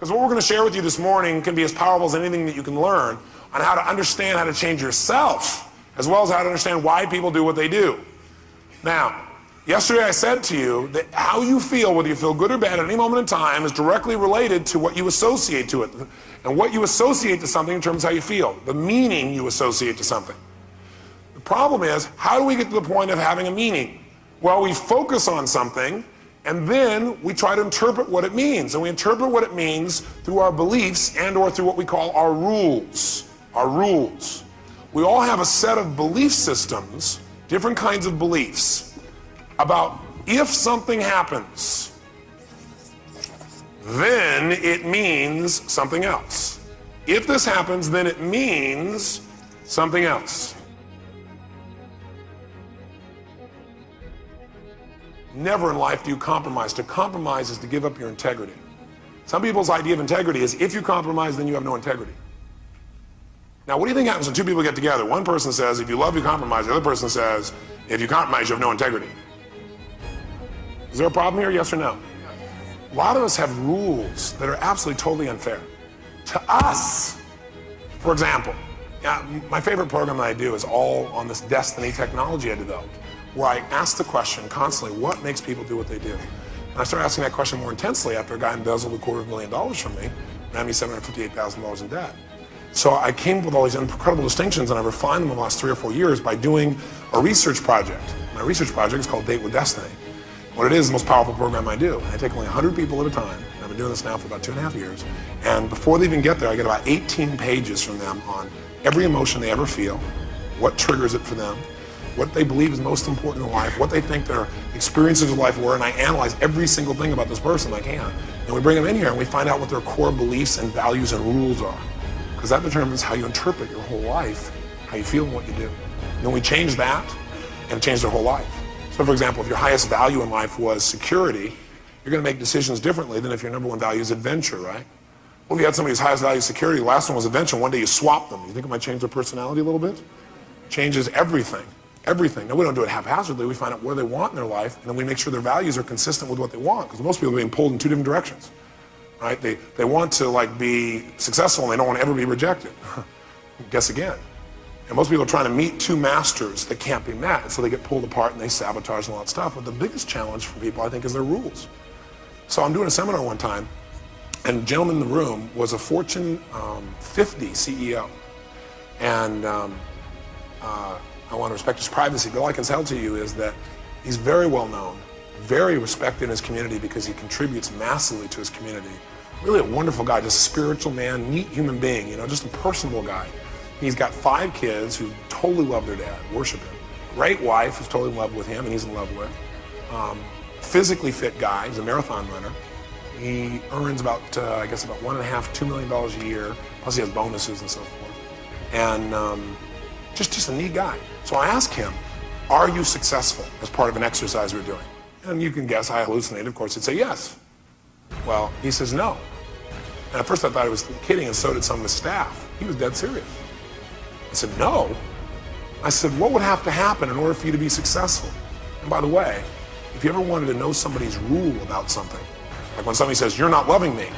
Because what we're going to share with you this morning can be as powerful as anything that you can learn on how to understand how to change yourself, as well as how to understand why people do what they do. Now, yesterday I said to you that how you feel, whether you feel good or bad at any moment in time, is directly related to what you associate to it. And what you associate to something determines how you feel, the meaning you associate to something. The problem is, how do we get to the point of having a meaning? Well, we focus on something, and then we try to interpret what it means. And we interpret what it means through our beliefs and or through what we call our rules. Our rules. We all have a set of belief systems, different kinds of beliefs, about if something happens, then it means something else. If this happens, then it means something else. Never in life do you compromise. To compromise is to give up your integrity. Some people's idea of integrity is if you compromise, then you have no integrity. Now, what do you think happens when two people get together? One person says, if you love, you compromise. The other person says, if you compromise, you have no integrity. Is there a problem here, yes or no? A lot of us have rules that are absolutely totally unfair to us. For example, my favorite program that I do is all on this destiny technology I developed, where I ask the question constantly, what makes people do what they do? And I started asking that question more intensely after a guy embezzled $250,000 from me, ran me $758,000 in debt. So I came up with all these incredible distinctions, and I refined them in the last 3 or 4 years by doing a research project. My research project is called Date with Destiny. What it is the most powerful program I do. I take only 100 people at a time, and I've been doing this now for about 2.5 years. And before they even get there, I get about 18 pages from them on every emotion they ever feel, what triggers it for them, what they believe is most important in life, what they think their experiences of life were, and I analyze every single thing about this person I can. And we bring them in here and we find out what their core beliefs and values and rules are. Because that determines how you interpret your whole life, how you feel and what you do. And then we change that and change their whole life. So for example, if your highest value in life was security, you're going to make decisions differently than if your number one value is adventure, right? Well, if you had somebody's highest value is security, the last one was adventure, one day you swap them. You think it might change their personality a little bit? It changes everything. Everything. Now, we don't do it haphazardly. We find out what they want in their life, and then we make sure their values are consistent with what they want, because most people are being pulled in two different directions, right? They want to be successful, and they don't want to ever be rejected. Guess again. And most people are trying to meet two masters that can't be met, and so they get pulled apart and they sabotage and all that stuff. But the biggest challenge for people, I think, is their rules. So I'm doing a seminar one time, and the gentleman in the room was a Fortune 50 CEO, and I want to respect his privacy, but all I can tell to you is that he's very well known, very respected in his community because he contributes massively to his community. Really a wonderful guy, just a spiritual man, neat human being, just a personable guy. He's got 5 kids who totally love their dad, worship him. Great wife who's totally in love with him and he's in love with. Physically fit guy, he's a marathon runner. He earns about $1.5 to $2 million a year, plus he has bonuses and so forth. And just a neat guy. So I asked him, are you successful as part of an exercise we're doing? And you can guess I hallucinated, of course he'd say yes. Well, he says no. And at first I thought he was kidding, and so did some of his staff. He was dead serious. I said, no. I said, what would have to happen in order for you to be successful? And by the way, if you ever wanted to know somebody's rule about something, like when somebody says, you're not loving me,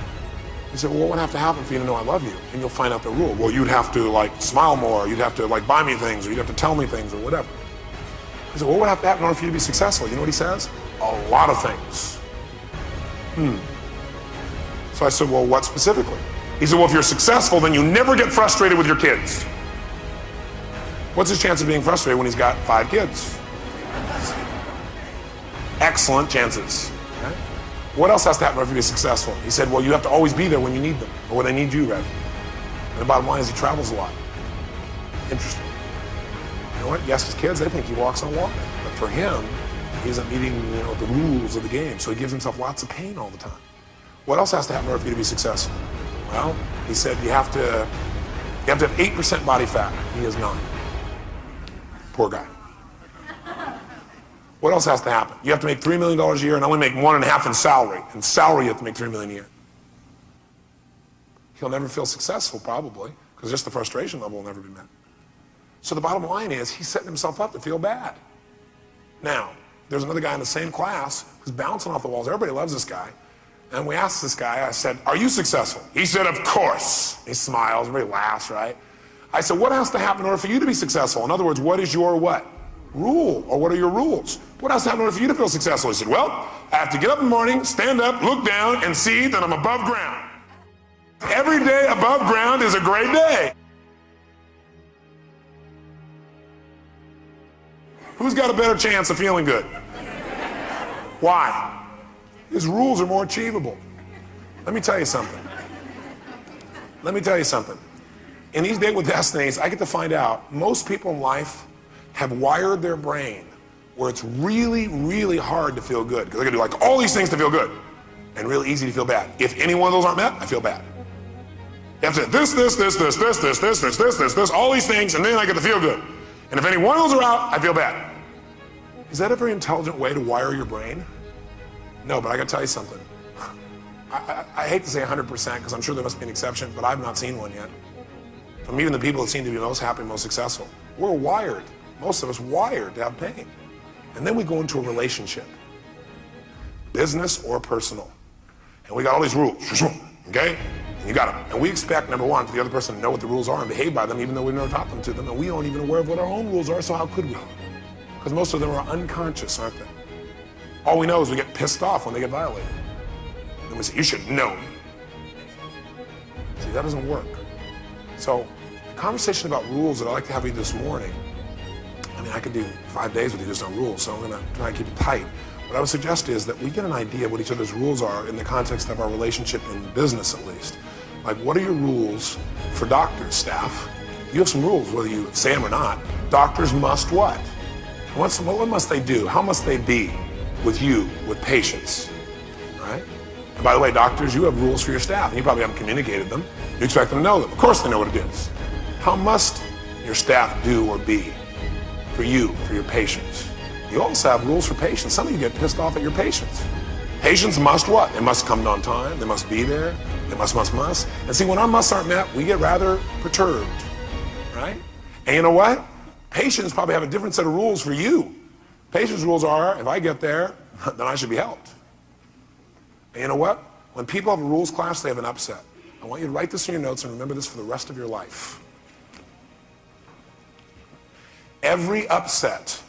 he said, well, what would have to happen for you to know I love you? And you'll find out the rule. Well, you'd have to smile more, you'd have to buy me things, or you'd have to tell me things, or whatever. He said, well, what would have to happen in order for you to be successful? You know what he says? A lot of things. So I said, well, what specifically? He said, well, if you're successful, then you never get frustrated with your kids. What's his chance of being frustrated when he's got 5 kids? Excellent chances. Okay? What else has to happen for you to be successful? He said, well, you have to always be there when you need them, or when they need you, rather. And the bottom line is he travels a lot. Interesting. You know what? Yes, his kids, they think he walks on water. But for him, he isn't meeting the rules of the game, so he gives himself lots of pain all the time. What else has to happen in order for you to be successful? Well, he said you have to have 8% body fat. He has 9. Poor guy. What else has to happen? You have to make $3 million a year and only make 1.5 in salary. In salary, you have to make $3 million a year. He'll never feel successful, probably, because just the frustration level will never be met. So the bottom line is he's setting himself up to feel bad. Now, there's another guy in the same class who's bouncing off the walls. Everybody loves this guy. And we asked this guy, I said, are you successful? He said, of course. He smiles, everybody laughs, right? I said, what has to happen in order for you to be successful? In other words, what is your what? Rule, or what are your rules? What has to happen in order for you to feel successful? He said, well, I have to get up in the morning, stand up, look down, and see that I'm above ground. Every day above ground is a great day. Who's got a better chance of feeling good? Why? His rules are more achievable. Let me tell you something. Let me tell you something. In these Date with Destinies, I get to find out most people in life have wired their brain where it's really, really hard to feel good. Because they're gonna do like all these things to feel good and really easy to feel bad. If any one of those aren't met, I feel bad. You have to this, all these things, and then I get to feel good. And if any one of those are out, I feel bad. Is that a very intelligent way to wire your brain? No, but I gotta tell you something. I hate to say 100% because I'm sure there must be an exception, but I've not seen one yet. From even the people that seem to be most happy, most successful. We're wired, most of us wired to have pain. And then we go into a relationship, business or personal. And we got all these rules, okay? And you got them. And we expect, number one, for the other person to know what the rules are and behave by them, even though we've never taught them to them. And we aren't even aware of what our own rules are, so how could we? Because most of them are unconscious, aren't they? All we know is we get pissed off when they get violated. And we say, you should know. See, that doesn't work. So, the conversation about rules that I'd like to have with you this morning, I mean, I could do 5 days with you just on rules, so I'm gonna try and keep it tight. What I would suggest is that we get an idea of what each other's rules are in the context of our relationship in business, at least. Like, what are your rules for doctors, staff? You have some rules, whether you say them or not. Doctors must what? What must they do? How must they be with you, with patients, right? And by the way, doctors, you have rules for your staff, and you probably haven't communicated them. You expect them to know them. Of course they know what it is. How must your staff do or be for you, for your patients? You also have rules for patients. Some of you get pissed off at your patients. Patients must what? They must come on time. They must be there. They must. And see, when our musts aren't met, we get rather perturbed, right? And you know what? Patients probably have a different set of rules for you. Patients' rules are, if I get there, then I should be helped. And you know what? When people have a rules clash, they have an upset. I want you to write this in your notes and remember this for the rest of your life. Every upset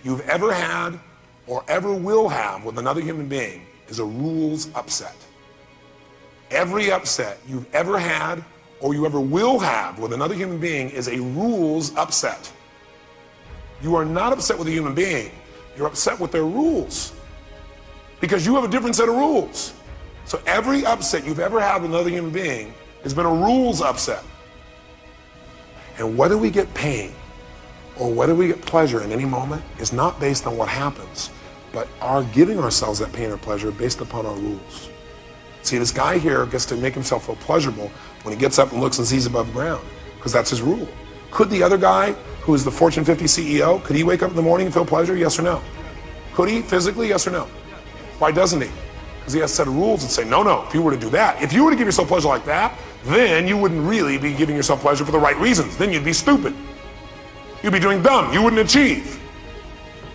you've ever had or ever will have with another human being is a rules upset. Every upset you've ever had or you ever will have with another human being is a rules upset. You are not upset with a human being, you're upset with their rules. Because you have a different set of rules. So every upset you've ever had with another human being has been a rules upset. And whether we get pain or whether we get pleasure in any moment is not based on what happens, but our giving ourselves that pain or pleasure based upon our rules. See, this guy here gets to make himself feel pleasurable when he gets up and looks and sees above ground, because that's his rule. Could the other guy, who is the Fortune 50 CEO, could he wake up in the morning and feel pleasure, yes or no? Could he physically, yes or no? Why doesn't he? Because he has a set of rules that say, no, if you were to do that, if you were to give yourself pleasure like that, then you wouldn't really be giving yourself pleasure for the right reasons. Then you'd be stupid. You'd be doing dumb. You wouldn't achieve.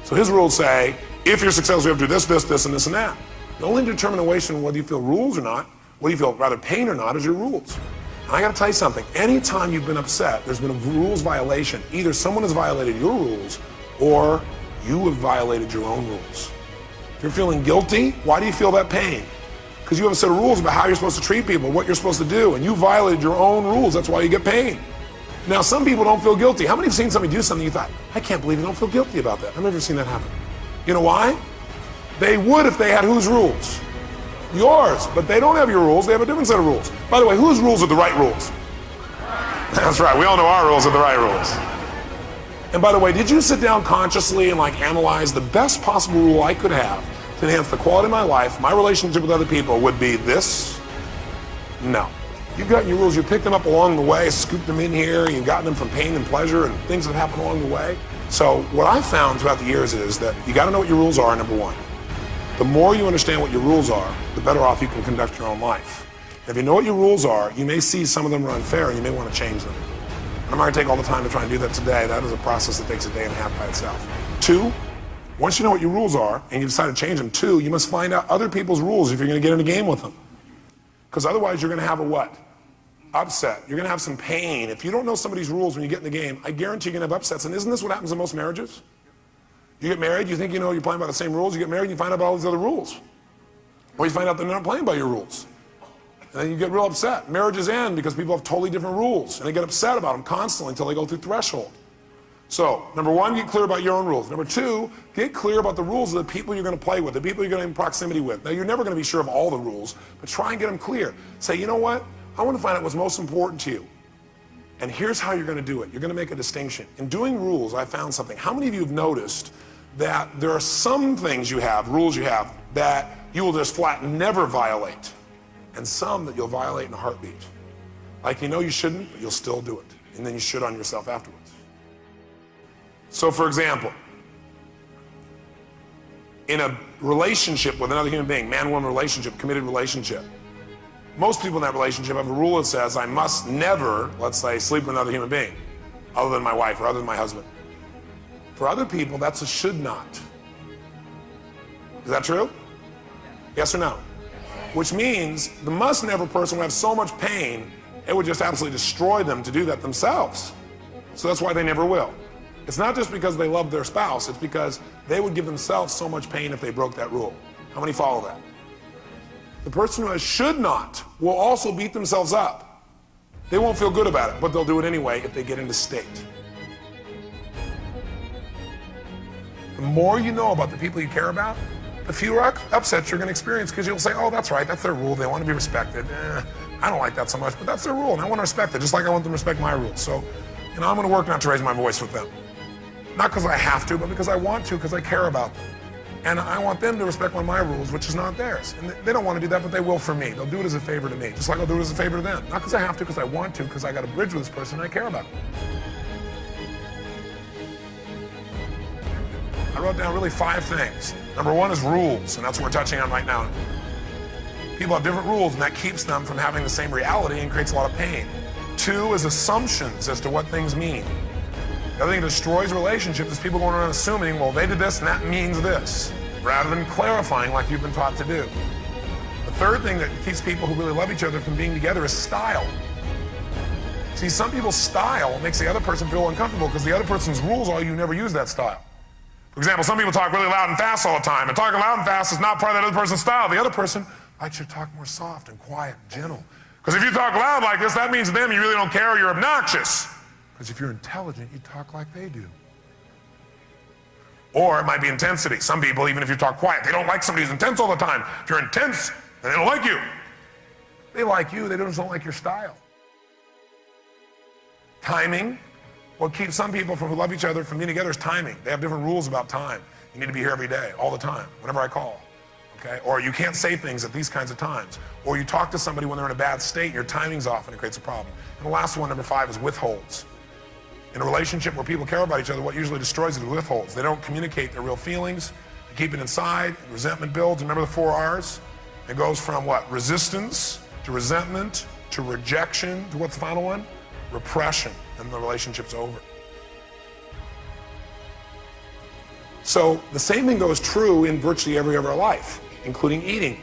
So his rules say, if you're successful, you have to do this, and this, and that. The only determination whether you feel rules or not, whether you feel rather pain or not, is your rules. And I gotta tell you something, anytime you've been upset, there's been a rules violation. Either someone has violated your rules or you have violated your own rules. If you're feeling guilty, why do you feel that pain? Because you have a set of rules about how you're supposed to treat people, what you're supposed to do, and you violated your own rules. That's why you get pain. Now, some people don't feel guilty. How many have seen somebody do something you thought, I can't believe you don't feel guilty about that? I've never seen that happen. You know why? They would if they had whose rules? Yours, but they don't have your rules. They have a different set of rules. By the way, whose rules are the right rules? That's right. We all know our rules are the right rules. And by the way, did you sit down consciously and analyze the best possible rule I could have to enhance the quality of my life, my relationship with other people would be this? No. You've gotten your rules, you picked them up along the way, scooped them in here, you've gotten them from pain and pleasure and things that happen along the way. So what I've found throughout the years is that you gotta know what your rules are, number one. The more you understand what your rules are, the better off you can conduct your own life. If you know what your rules are, you may see some of them are unfair and you may want to change them. And I'm not going to take all the time to try and do that today. That is a process that takes a day and a half by itself. Two, Once you know what your rules are and you decide to change them, 2, you must find out other people's rules if you're going to get in a game with them. Because otherwise you're going to have a what? Upset. You're going to have some pain. If you don't know somebody's rules when you get in the game, I guarantee you're going to have upsets. And isn't this what happens in most marriages? You get married, you think you know you're playing by the same rules. You get married and you find out about all these other rules. Or you find out they're not playing by your rules. And then you get real upset. Marriages end because people have totally different rules. And they get upset about them constantly until they go through threshold. So, number 1, get clear about your own rules. Number 2, get clear about the rules of the people you're going to play with, the people you're going to be in proximity with. Now, you're never going to be sure of all the rules, but try and get them clear. Say, you know what? I want to find out what's most important to you. And here's how you're going to do it. You're going to make a distinction. In doing rules, I found something. How many of you have noticed that there are some things you have, rules you have, that you will just flat never violate, and some that you'll violate in a heartbeat? Like you know you shouldn't, but you'll still do it. And then you should on yourself afterwards. So for example, in a relationship with another human being, man-woman relationship, committed relationship, most people in that relationship have a rule that says, I must never, let's say, sleep with another human being, other than my wife or other than my husband. For other people, that's a should not. Is that true? Yes or no? Which means the must never person will have so much pain, it would just absolutely destroy them to do that themselves. So that's why they never will. It's not just because they love their spouse, it's because they would give themselves so much pain if they broke that rule. How many follow that? The person who has should not will also beat themselves up. They won't feel good about it, but they'll do it anyway if they get into state. The more you know about the people you care about, the fewer upsets you're going to experience, because you'll say, oh, that's right, that's their rule, they want to be respected. I don't like that so much, but that's their rule, and I want to respect it, just like I want them to respect my rules. So, I'm going to work not to raise my voice with them. Not because I have to, but because I want to, because I care about them. And I want them to respect one of my rules, which is not theirs. And they don't want to do that, but they will for me. They'll do it as a favor to me, just like I'll do it as a favor to them. Not because I have to, because I want to, because I got a bridge with this person and I care about them. I wrote down really 5 things. Number 1 is rules, and that's what we're touching on right now. People have different rules, and that keeps them from having the same reality and creates a lot of pain. 2 is assumptions as to what things mean. The other thing that destroys relationships is people going around assuming, well, they did this and that means this, rather than clarifying like you've been taught to do. The third thing that keeps people who really love each other from being together is style. See, some people's style makes the other person feel uncomfortable because the other person's rules are you never use that style. For example, some people talk really loud and fast all the time, and talking loud and fast is not part of that other person's style. The other person likes you to talk more soft and quiet and gentle. Because if you talk loud like this, that means to them you really don't care or you're obnoxious. Because if you're intelligent, you talk like they do. Or it might be intensity. Some people, even if you talk quiet, they don't like somebody who's intense all the time. If you're intense, then they don't like you. They like you, they just don't like your style. Timing. What keeps some people who love each other from being together is timing. They have different rules about time. You need to be here every day, all the time, whenever I call. Okay? Or you can't say things at these kinds of times. Or you talk to somebody when they're in a bad state, your timing's off and it creates a problem. And the last one, number 5, is withholds. In a relationship where people care about each other, what usually destroys it is withholds. They don't communicate their real feelings, they keep it inside, and resentment builds. Remember the 4 R's? It goes from what? Resistance, to resentment, to rejection, to what's the final one? Repression, and the relationship's over. So the same thing goes true in virtually every area of our life, including eating.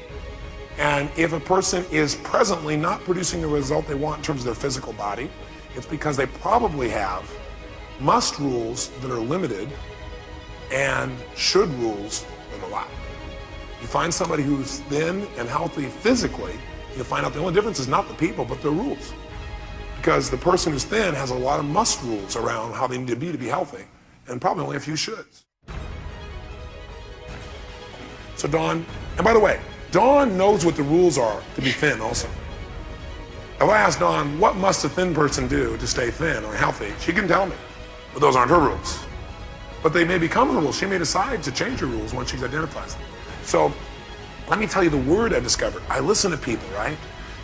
And if a person is presently not producing the result they want in terms of their physical body, it's because they probably have must rules that are limited and should rules that are lack. You find somebody who's thin and healthy physically, you'll find out the only difference is not the people, but their rules. Because the person who's thin has a lot of must rules around how they need to be healthy, and probably only a few shoulds. So Dawn, and by the way, Dawn knows what the rules are to be thin also. If I ask Dawn, what must a thin person do to stay thin or healthy, she can tell me, but those aren't her rules. But they may become her rules. She may decide to change her rules once she identifies them. So let me tell you the word I discovered. I listen to people, right?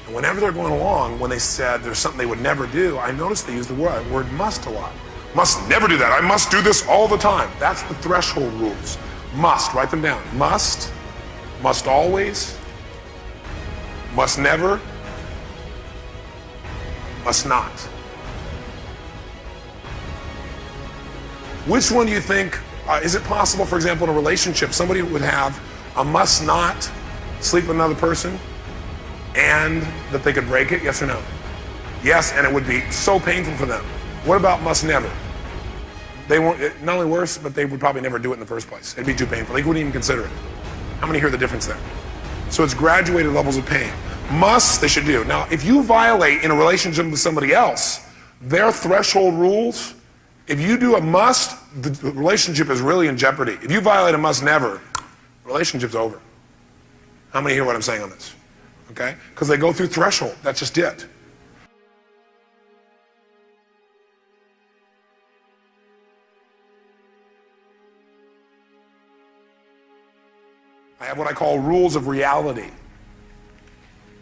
And whenever they're going along, when they said there's something they would never do, I noticed they use the word must a lot. Must never do that. I must do this all the time. That's the threshold rules. Must, write them down. Must always, must never, must not. Which one do you think Is it possible, for example, in a relationship, somebody would have a must not sleep with another person and that they could break it? Yes or no? Yes, and it would be so painful for them. What about must never? They won't, not only worse, but they would probably never do it in the first place. It'd be too painful. They wouldn't even consider it. How many hear the difference there? So it's graduated levels of pain. Must, they should do. Now, if you violate in a relationship with somebody else, their threshold rules, if you do a must, the relationship is really in jeopardy. If you violate a must never, the relationship's over. How many hear what I'm saying on this? Okay? Because they go through threshold. That's just it. I have what I call rules of reality.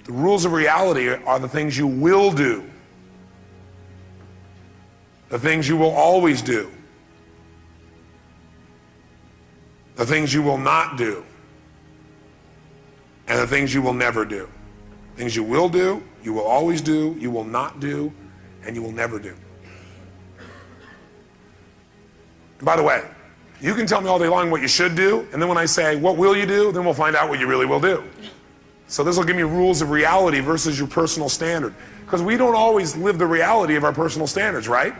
The rules of reality are the things you will do, the things you will always do, the things you will not do, and the things you will never do. Things you will do, you will always do, you will not do, and you will never do. And by the way, you can tell me all day long what you should do, and then when I say, what will you do, then we'll find out what you really will do. So this will give me rules of reality versus your personal standard. Because we don't always live the reality of our personal standards, right?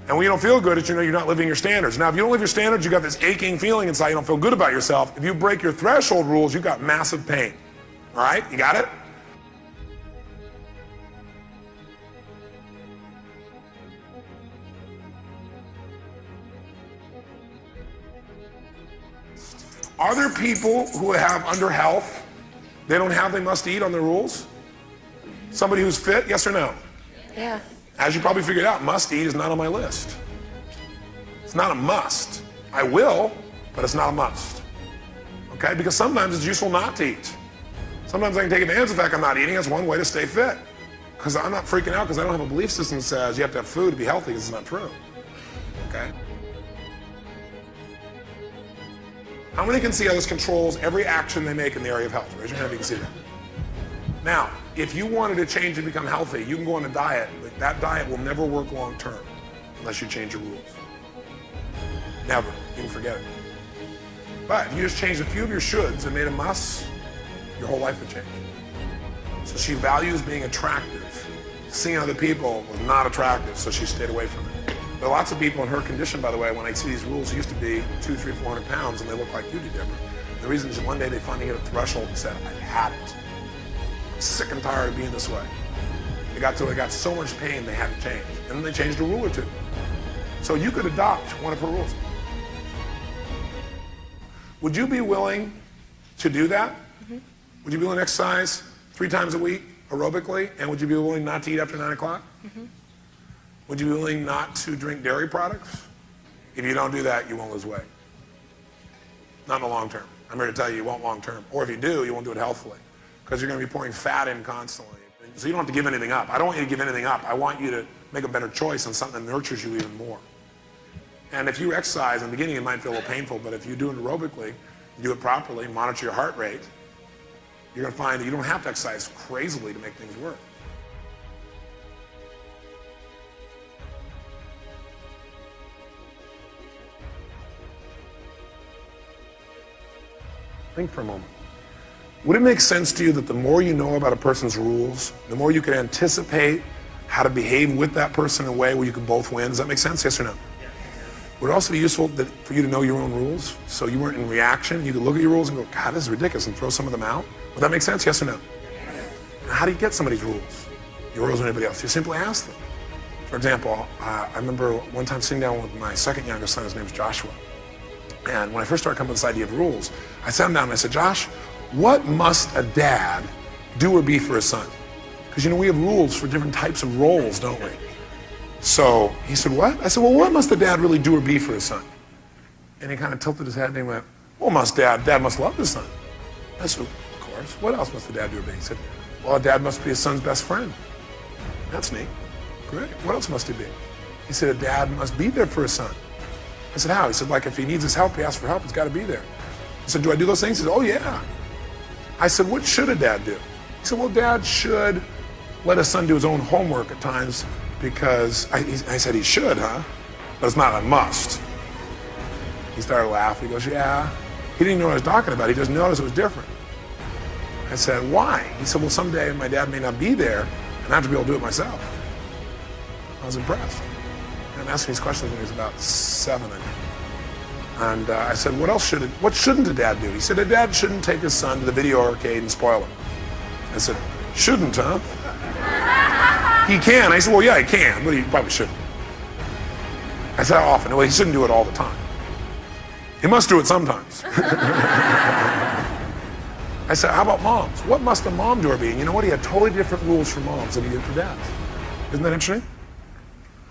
And when you don't feel good, it's, you know, you're not living your standards. Now, if you don't live your standards, you got this aching feeling inside, you don't feel good about yourself. If you break your threshold rules, you got massive pain. All right, you got it? Are there people who have under health, they don't have they must eat on their rules? Somebody who's fit, yes or no? Yeah. As you probably figured out, must eat is not on my list. It's not a must. I will, but it's not a must. Okay, because sometimes it's useful not to eat. Sometimes I can take advantage of the fact I'm not eating. That's one way to stay fit. Because I'm not freaking out because I don't have a belief system that says you have to have food to be healthy, because it's not true. Okay? How many can see how this controls every action they make in the area of health? Raise your hand if you can see that. Now, if you wanted to change and become healthy, you can go on a diet, but that diet will never work long term unless you change your rules. Never. You can forget it. But if you just changed a few of your shoulds and made a must, your whole life would change. So she values being attractive. Seeing other people was not attractive, so she stayed away from it. There are lots of people in her condition, by the way, when I see these rules, used to be 200, 300, 400 pounds, and they look like you do, Deborah. The reason is one day they finally hit a threshold and said, I've had it. I'm sick and tired of being this way. They got so much pain they had to change. And then they changed a rule or two. So you could adopt one of her rules. Would you be willing to do that? Mm-hmm. Would you be willing to exercise 3 times a week aerobically? And would you be willing not to eat after 9 o'clock? Mm-hmm. Would you be willing not to drink dairy products? If you don't do that, you won't lose weight. Not in the long term. I'm here to tell you, you won't long term. Or if you do, you won't do it healthfully, because you're going to be pouring fat in constantly. So you don't have to give anything up. I don't want you to give anything up. I want you to make a better choice on something that nurtures you even more. And if you exercise, in the beginning it might feel a little painful, but if you do it aerobically, you do it properly, monitor your heart rate, you're going to find that you don't have to exercise crazily to make things work. Think for a moment. Would it make sense to you that the more you know about a person's rules, the more you can anticipate how to behave with that person in a way where you can both win? Does that make sense? Yes or no? Would it also be useful for you to know your own rules, so you weren't in reaction? You could look at your rules and go, God, this is ridiculous, and throw some of them out? Would that make sense? Yes or no? Now, how do you get somebody's rules? Your rules or anybody else? You simply ask them. For example, I remember one time sitting down with my second youngest son. His name's Joshua. And when I first started coming up with this idea of rules, I sat him down and I said, Josh, what must a dad do or be for his son? Because, you know, we have rules for different types of roles, don't we? So he said, what? I said, well, what must the dad really do or be for his son? And he kind of tilted his head and he went, well, dad must love his son. I said, of course. What else must the dad do or be? He said, well, a dad must be his son's best friend. That's neat. Great. What else must he be? He said, a dad must be there for his son. I said, how? He said, like if he needs his help, he asks for help, it's got to be there. I said, do I do those things? He said, oh yeah. I said, what should a dad do? He said, well, dad should let his son do his own homework at times, because I said he should, huh? But it's not a must. He started laughing. He goes, yeah. He didn't even know what I was talking about. He just noticed it was different. I said, why? He said, well, someday my dad may not be there, and I have to be able to do it myself. I was impressed. And asked me these questions when he was about 7, I think. And I said, what shouldn't a dad do? He said, a dad shouldn't take his son to the video arcade and spoil him. I said, shouldn't, huh? He can. I said, well, yeah, he can, but he probably shouldn't. I said, how often? Well, he shouldn't do it all the time. He must do it sometimes. I said, how about moms? What must a mom do or be? And you know what? He had totally different rules for moms than he did for dads. Isn't that interesting?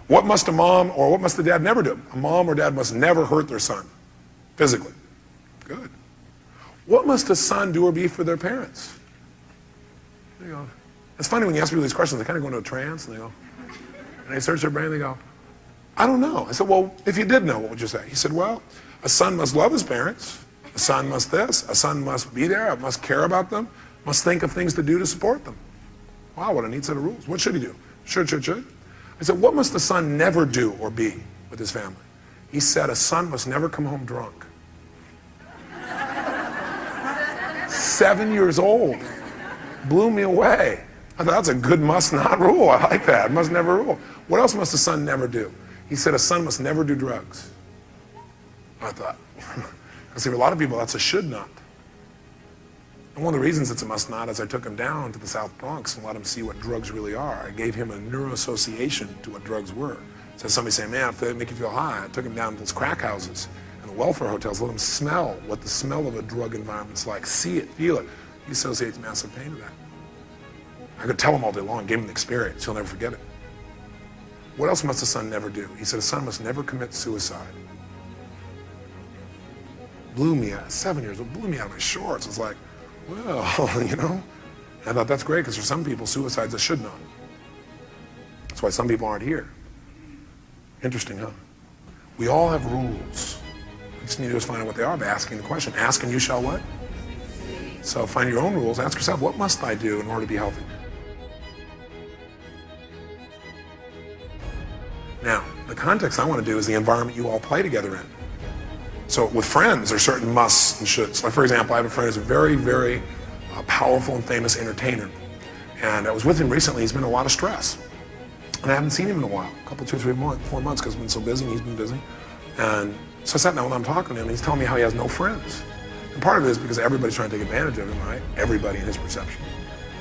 What must a mom or what must the dad never do? A mom or dad must never hurt their son, physically. Good. What must a son do or be for their parents? There you go. It's funny when you ask people these questions, they kind of go into a trance and they go, and they search their brain and they go, I don't know. I said, well, if you did know, what would you say? He said, well, a son must love his parents. A son must this. A son must be there. Must care about them. Must think of things to do to support them. Wow, what a neat set of rules. What should he do? Should. I said, what must a son never do or be with his family? He said, a son must never come home drunk. 7 years old. Blew me away. I thought, that's a good must-not rule. I like that. Must never rule. What else must a son never do? He said, a son must never do drugs. I thought, I see, for a lot of people, that's a should not. And one of the reasons it's a must not is I took him down to the South Bronx and let him see what drugs really are. I gave him a neuroassociation to what drugs were. So somebody saying, man, if they make you feel high, I took him down to those crack houses and the welfare hotels, let him smell what the smell of a drug environment's like, see it, feel it. He associates massive pain with that. I could tell him all day long, gave him the experience, he'll never forget it. What else must a son never do? He said a son must never commit suicide. Blew me out, 7 years old, blew me out of my shorts. It's like, well, you know. And I thought that's great because for some people, suicide's a should not. That's why some people aren't here. Interesting, huh? We all have rules. We just need to just find out what they are by asking the question. Ask and you shall what? So find your own rules. Ask yourself, what must I do in order to be healthy? Now, the context I want to do is the environment you all play together in. So with friends, there's certain musts and shoulds. Like for example, I have a friend who's a very, very powerful and famous entertainer. And I was with him recently. He's been in a lot of stress. And I haven't seen him in a while, a couple, 2, 3 months, 4 months, because I've been so busy and he's been busy. And so I sat down when I'm talking to him, and he's telling me how he has no friends. And part of it is because everybody's trying to take advantage of him, right? Everybody in his perception.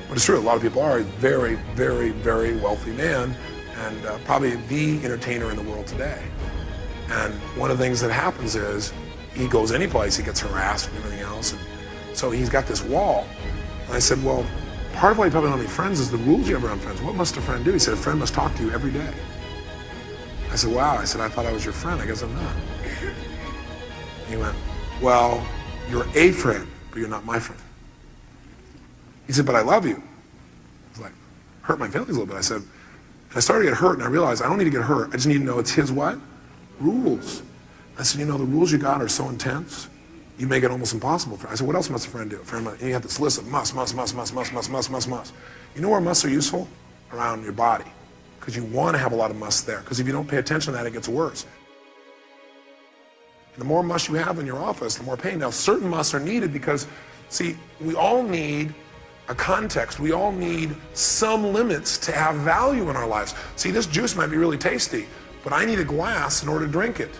But it's true, a lot of people are. He's a very, very, very wealthy man, and probably the entertainer in the world today. And one of the things that happens is he goes any place, he gets harassed and everything else. And so he's got this wall. And I said, well, part of why you probably don't have any friends is the rules you have around friends. What must a friend do? He said, a friend must talk to you every day. I said, wow. I said, I thought I was your friend. I guess I'm not. He went, well, you're a friend, but you're not my friend. He said, but I love you. I was like, hurt my feelings a little bit. I said, and I started to get hurt, and I realized I don't need to get hurt. I just need to know it's his what? Rules. I said, you know, the rules you got are so intense, you make it almost impossible for. I said, what else must a friend do? A friend, and you have this list of must. You know where musts are useful? Around your body. Because you want to have a lot of musts there. Because if you don't pay attention to that, it gets worse. And the more musts you have in your office, the more pain. Now, certain musts are needed because, see, we all need a context. We all need some limits to have value in our lives. See, this juice might be really tasty, but I need a glass in order to drink it.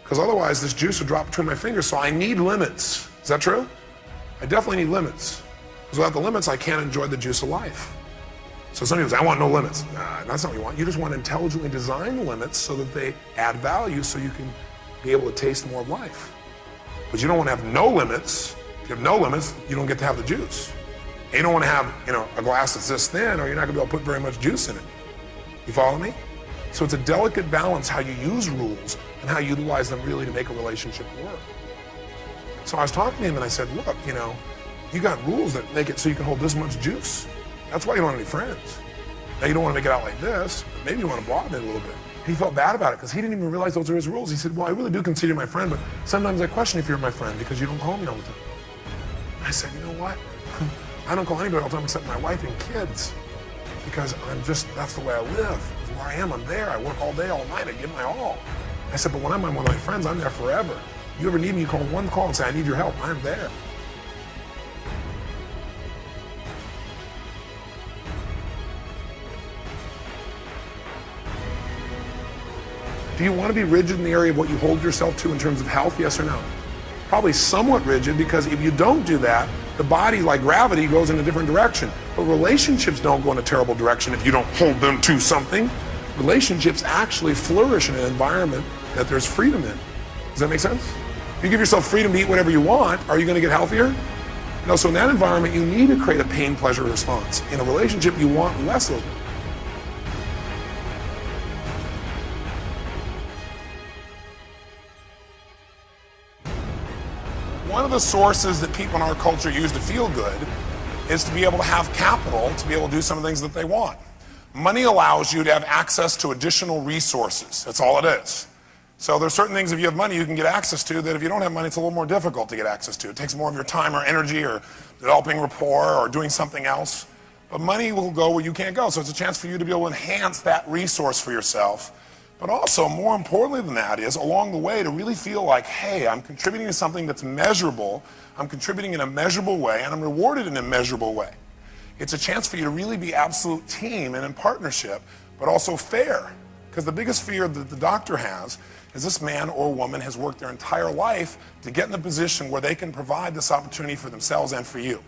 Because otherwise this juice would drop between my fingers, so I need limits. Is that true? I definitely need limits. Because without the limits, I can't enjoy the juice of life. So some people say, I want no limits. Nah, that's not what you want. You just want to intelligently design the limits so that they add value so you can be able to taste more of life. But you don't want to have no limits. If you have no limits, you don't get to have the juice. And you don't want to have, you know, a glass that's this thin, or you're not going to be able to put very much juice in it. You follow me? So it's a delicate balance how you use rules and how you utilize them really to make a relationship work. So I was talking to him and I said, look, you know, you got rules that make it so you can hold this much juice. That's why you don't have any friends. Now you don't want to make it out like this, but maybe you want to broaden it a little bit. And he felt bad about it because he didn't even realize those are his rules. He said, well, I really do consider you my friend, but sometimes I question if you're my friend because you don't call me all the time. I said, you know what? I don't call anybody all the time except my wife and kids because that's the way I live. That's where I am. I'm there. I work all day, all night. I give my all. I said, but when I'm with my friends, I'm there forever. You ever need me, you call one call and say, I need your help, I'm there. Do you want to be rigid in the area of what you hold yourself to in terms of health, yes or no? Probably somewhat rigid, because if you don't do that, the body, like gravity, goes in a different direction. But relationships don't go in a terrible direction if you don't hold them to something. Relationships actually flourish in an environment that there's freedom in. Does that make sense? If you give yourself freedom to eat whatever you want, are you going to get healthier? No, so in that environment, you need to create a pain-pleasure response. In a relationship, you want less of it. One of the sources that people in our culture use to feel good is to be able to have capital, to be able to do some of the things that they want. Money allows you to have access to additional resources. That's all it is. So there's certain things if you have money you can get access to that if you don't have money it's a little more difficult to get access to. It takes more of your time or energy or developing rapport or doing something else. But money will go where you can't go. So it's a chance for you to be able to enhance that resource for yourself. But also, more importantly than that is, along the way, to really feel like, hey, I'm contributing to something that's measurable, I'm contributing in a measurable way, and I'm rewarded in a measurable way. It's a chance for you to really be absolute team and in partnership, but also fair. Because the biggest fear that the doctor has is this man or woman has worked their entire life to get in a position where they can provide this opportunity for themselves and for you.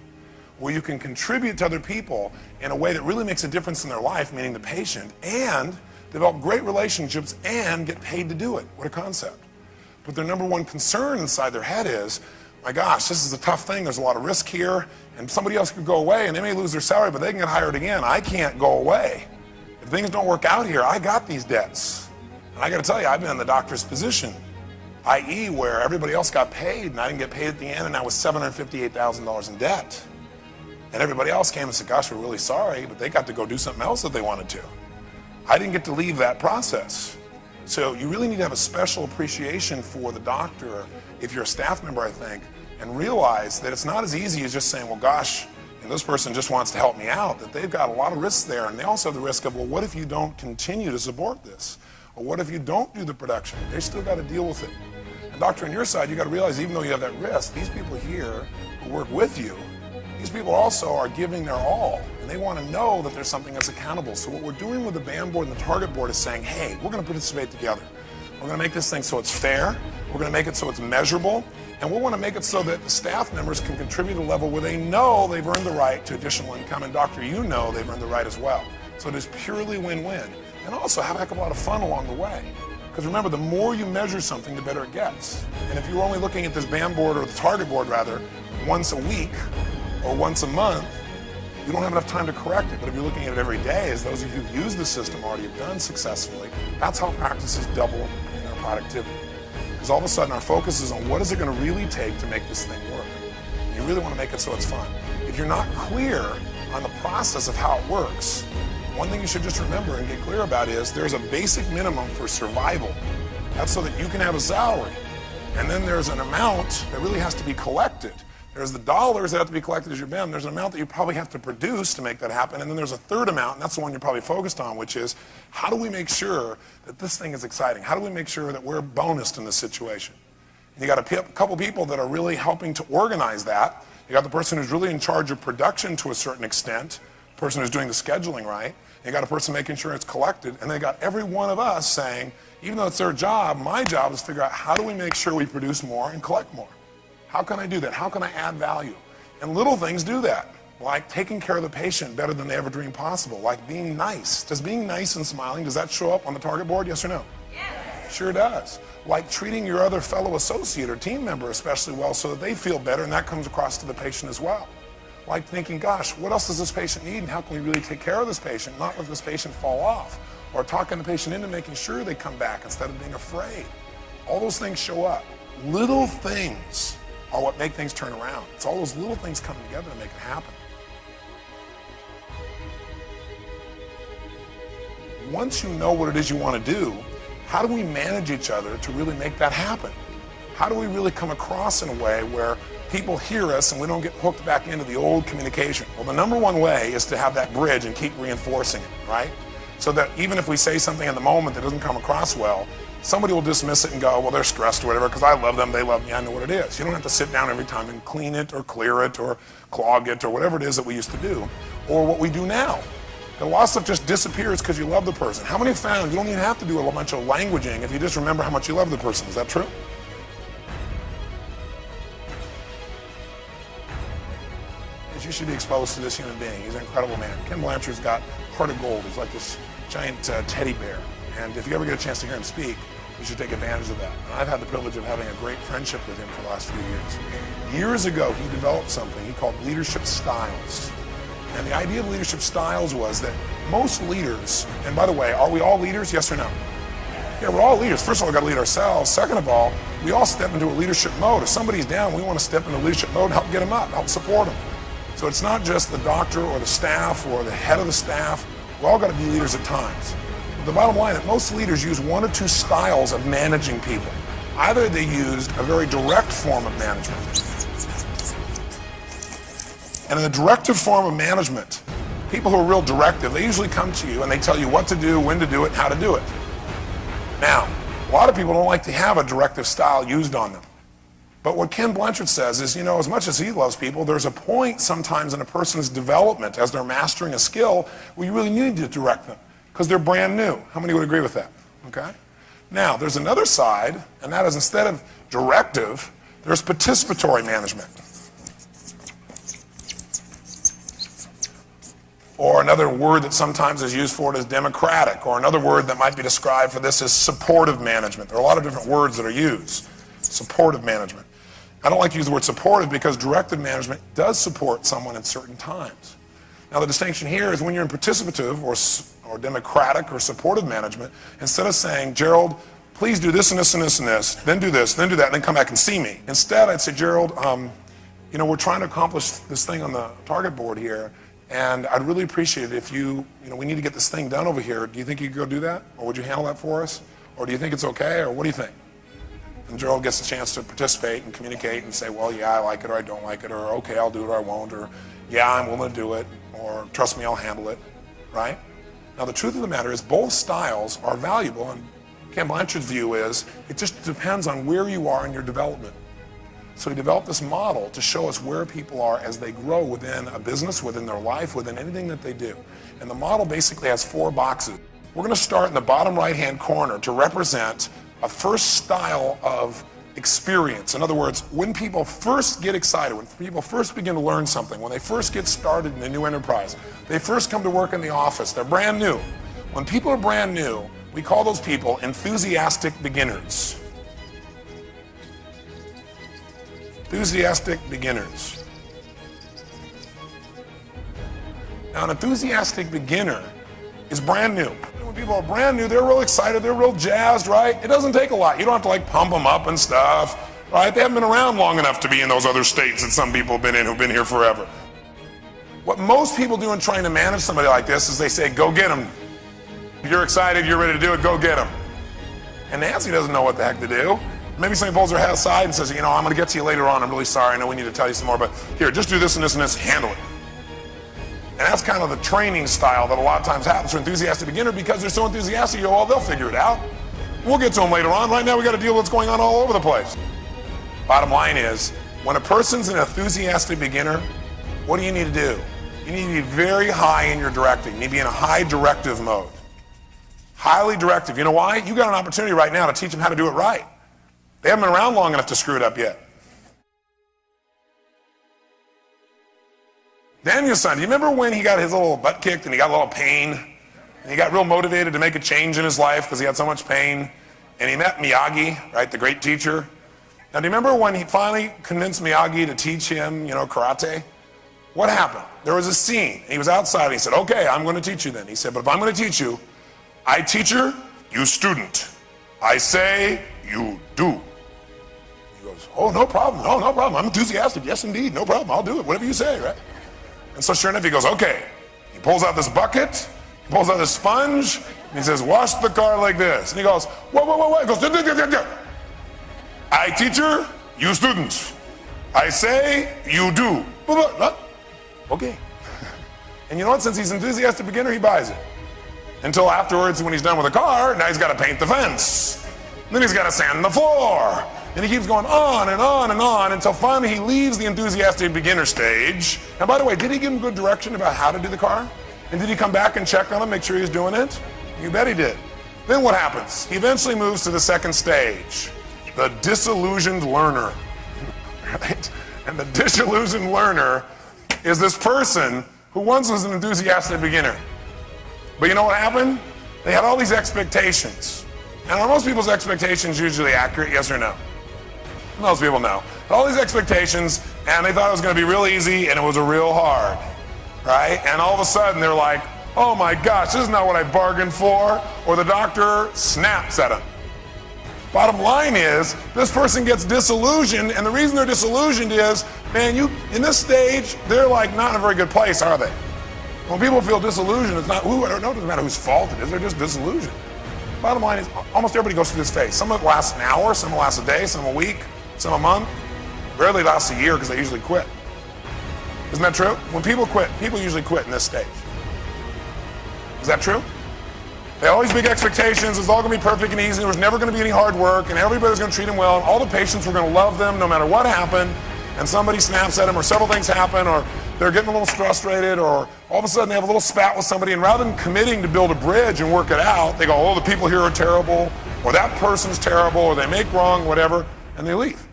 Where you can contribute to other people in a way that really makes a difference in their life, meaning the patient, and develop great relationships and get paid to do it. What a concept. But their number one concern inside their head is, my gosh, this is a tough thing, there's a lot of risk here, and somebody else could go away and they may lose their salary, but they can get hired again. I can't go away. If things don't work out here, I got these debts. And I gotta tell you, I've been in the doctor's position, i.e. where everybody else got paid and I didn't get paid at the end and I was $758,000 in debt. And everybody else came and said, gosh, we're really sorry, but they got to go do something else that they wanted to. I didn't get to leave that process. So you really need to have a special appreciation for the doctor, if you're a staff member, I think, and realize that it's not as easy as just saying, well, gosh, and this person just wants to help me out, that they've got a lot of risks there, and they also have the risk of, well, what if you don't continue to support this? Or what if you don't do the production? They still got to deal with it. And doctor, on your side, you got to realize, even though you have that risk, these people here who work with you, these people also are giving their all, and they want to know that there's something that's accountable. So what we're doing with the band board and the target board is saying, hey, we're going to participate together. We're going to make this thing so it's fair. We're going to make it so it's measurable. And we want to make it so that the staff members can contribute to a level where they know they've earned the right to additional income. And doctor, you know they've earned the right as well. So it is purely win-win. And also have a heck of a lot of fun along the way. Because remember, the more you measure something, the better it gets. And if you're only looking at this band board, or the target board rather, once a week, or once a month, you don't have enough time to correct it. But if you're looking at it every day, as those of you who've used the system already have done successfully, that's how practices double in our productivity. Because all of a sudden our focus is on what is it going to really take to make this thing work. And you really want to make it so it's fun. If you're not clear on the process of how it works, one thing you should just remember and get clear about is there's a basic minimum for survival. That's so that you can have a salary. And then there's an amount that really has to be collected. There's the dollars that have to be collected as your BIM. There's an amount that you probably have to produce to make that happen. And then there's a third amount, and that's the one you're probably focused on, which is how do we make sure that this thing is exciting? How do we make sure that we're bonused in this situation? And you got a couple people that are really helping to organize that. You got the person who's really in charge of production to a certain extent, the person who's doing the scheduling right. You got a person making sure it's collected. And they got every one of us saying, even though it's their job, my job is to figure out how do we make sure we produce more and collect more? How can I do that? How can I add value? And little things do that, like taking care of the patient better than they ever dreamed possible, like being nice. Does being nice and smiling, does that show up on the target board, yes or no? Yes. Sure does. Like treating your other fellow associate or team member especially well so that they feel better, and that comes across to the patient as well. Like thinking, gosh, what else does this patient need, and how can we really take care of this patient, not let this patient fall off, or talking the patient into making sure they come back instead of being afraid. All those things show up. Little things are what make things turn around. It's all those little things coming together to make it happen. Once you know what it is you want to do, how do we manage each other to really make that happen? How do we really come across in a way where people hear us and we don't get hooked back into the old communication? Well, the number one way is to have that bridge and keep reinforcing it, right? So that even if we say something in the moment that doesn't come across well, somebody will dismiss it and go, well, they're stressed or whatever, because I love them, they love me, I know what it is. You don't have to sit down every time and clean it or clear it or clog it or whatever it is that we used to do, or what we do now. A lot of stuff just disappears because you love the person. How many found you don't even have to do a bunch of languaging if you just remember how much you love the person? Is that true? You should be exposed to this human being. He's an incredible man. Ken Blanchard's got heart of gold. He's like this giant teddy bear. And if you ever get a chance to hear him speak, you should take advantage of that. And I've had the privilege of having a great friendship with him for the last few years. Years ago, he developed something he called leadership styles. And the idea of leadership styles was that most leaders, and by the way, are we all leaders, yes or no? Yeah, we're all leaders. First of all, we've got to lead ourselves. Second of all, we all step into a leadership mode. If somebody's down, we want to step into leadership mode and help get them up, help support them. So it's not just the doctor or the staff or the head of the staff. We all got to be leaders at times. But the bottom line is most leaders use one or two styles of managing people. Either they used a very direct form of management. And in the directive form of management, people who are real directive, they usually come to you and they tell you what to do, when to do it, and how to do it. Now, a lot of people don't like to have a directive style used on them. But what Ken Blanchard says is, as much as he loves people, there's a point sometimes in a person's development as they're mastering a skill where you really need to direct them because they're brand new. How many would agree with that? Okay? Now, there's another side, and that is instead of directive, there's participatory management. Or another word that sometimes is used for it is democratic, or another word that might be described for this is supportive management. There are a lot of different words that are used. Supportive management. I don't like to use the word supportive because directive management does support someone at certain times. Now the distinction here is when you're in participative or democratic or supportive management, instead of saying, Gerald, please do this and this and this and this, then do this, then do that, and then come back and see me. Instead, I'd say, Gerald, we're trying to accomplish this thing on the target board here, and I'd really appreciate it if we need to get this thing done over here. Do you think you could go do that? Or would you handle that for us? Or do you think it's okay? Or what do you think? And Gerald gets a chance to participate and communicate and say, well, yeah, I like it, or I don't like it, or okay, I'll do it, or I won't, or yeah, I'm willing to do it, or trust me, I'll handle it, right? Now, the truth of the matter is both styles are valuable, and Ken Blanchard's view is it just depends on where you are in your development. So he developed this model to show us where people are as they grow within a business, within their life, within anything that they do. And the model basically has 4 boxes. We're going to start in the bottom right-hand corner to represent a first style of experience. In other words, when people first get excited, when people first begin to learn something, when they first get started in a new enterprise, they first come to work in the office, they're brand new. When people are brand new, we call those people enthusiastic beginners. Enthusiastic beginners. Now, an enthusiastic beginner is brand new. When people are brand new, they're real excited, they're real jazzed, right? It doesn't take a lot. You don't have to pump them up and stuff, right? They haven't been around long enough to be in those other states that some people have been in who've been here forever. What most people do in trying to manage somebody like this is they say, go get them. If you're excited, you're ready to do it, go get them. And Nancy doesn't know what the heck to do. Maybe somebody pulls her head aside and says, I'm going to get to you later on, I'm really sorry, I know we need to tell you some more, but here, just do this and this and this, handle it. And that's kind of the training style that a lot of times happens for enthusiastic beginner because they're so enthusiastic, you go, well, they'll figure it out. We'll get to them later on. Right now, we got to deal with what's going on all over the place. Bottom line is, when a person's an enthusiastic beginner, what do you need to do? You need to be very high in your directing. You need to be in a high directive mode. Highly directive. You know why? You got an opportunity right now to teach them how to do it right. They haven't been around long enough to screw it up yet. Daniel's son, do you remember when he got his little butt kicked and he got a little pain? And he got real motivated to make a change in his life because he had so much pain. And he met Miyagi, right, the great teacher. Now, do you remember when he finally convinced Miyagi to teach him, karate? What happened? There was a scene. He was outside and he said, okay, I'm going to teach you then. He said, but if I'm going to teach you, I teacher, you student. I say, you do. He goes, oh, no problem. No, no problem. I'm enthusiastic. Yes, indeed. No problem. I'll do it. Whatever you say, right? And so sure enough, he goes, okay. He pulls out this bucket, he pulls out this sponge, and he says, wash the car like this. And he goes, whoa. He goes, I teacher, you student. I say, you do. Okay. And you know what? Since he's an enthusiastic beginner, he buys it. Until afterwards, when he's done with the car, now he's got to paint the fence. Then he's got to sand the floor. And he keeps going on and on and on until finally he leaves the enthusiastic beginner stage. And by the way, did he give him good direction about how to do the car? And did he come back and check on him, make sure he was doing it? You bet he did. Then what happens? He eventually moves to the second stage, the disillusioned learner. Right? And the disillusioned learner is this person who once was an enthusiastic beginner. But you know what happened? They had all these expectations. And are most people's expectations usually accurate, yes or no? Most people know. All these expectations, and they thought it was going to be real easy, and it was a real hard, right? And all of a sudden, they're like, oh my gosh, this is not what I bargained for, or the doctor snaps at them. Bottom line is, this person gets disillusioned, and the reason they're disillusioned is, man, in this stage, they're like not in a very good place, are they? When people feel disillusioned, it's not who, I don't know, it doesn't matter whose fault it is, they're just disillusioned. Bottom line is, almost everybody goes through this phase. Some of it lasts an hour, some of it lasts a day, some a week, some a month. Rarely lasts a year because they usually quit. Isn't that true? When people quit, people usually quit in this stage. Is that true? They have all these big expectations, it's all going to be perfect and easy, there was never going to be any hard work, and everybody's going to treat them well, and all the patients were going to love them no matter what happened, and somebody snaps at them, or several things happen, or they're getting a little frustrated, or all of a sudden they have a little spat with somebody, and rather than committing to build a bridge and work it out, they go, oh, the people here are terrible, or that person's terrible, or they make wrong, whatever, and they leave.